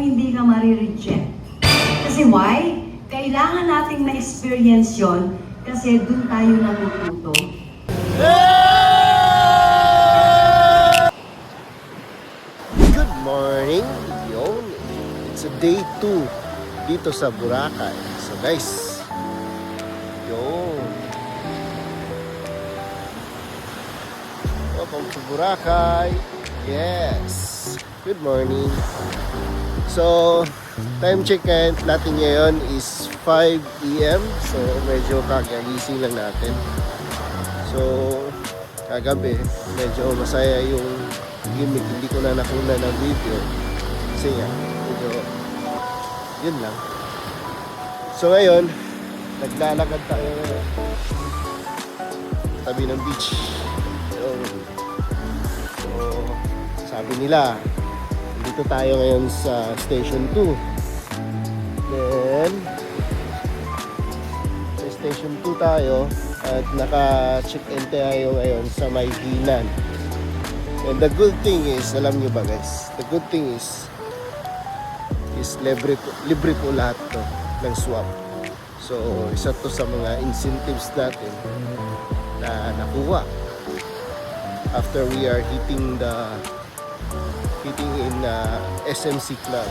hindi ka marireject. Kasi why? Kailangan nating ma-experience yon kasi dun tayo natututo. Good morning, yun. It's a day 2 dito sa Boracay. So guys, yun. Welcome to Boracay. Yes. Good morning. So, time check natin ngayon is 5 AM. So, medyo kakagising lang natin. So, kagabi, medyo masaya yung gimmick. Hindi ko na nakuna ng video. Kasi nga, medyo, yun lang. So, ngayon, naglalakad tayo tabi ng beach. So, sabi nila, dito tayo ngayon sa Station 2. Then, sa Station 2 tayo at naka-check-in tayo ngayon sa Maygilan. And the good thing is, alam nyo ba guys, the good thing is libre po lahat to ng swap. So, isa to sa mga incentives natin na nakuha after we are hitting in SMC Club.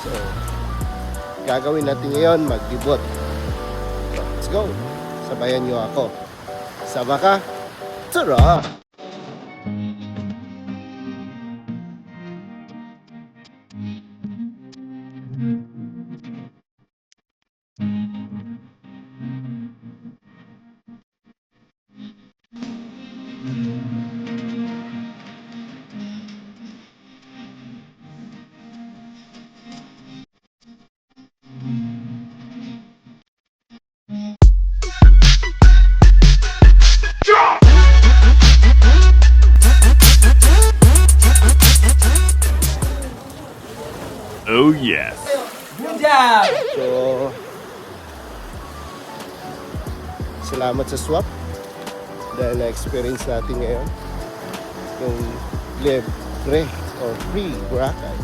So, gagawin natin ngayon, maglibot. So, let's go! Sabayan nyo ako. Sama ka? Tara! Oh yes. So, salamat sa swap dahil na-experience natin ngayon yung libre or free Boracay.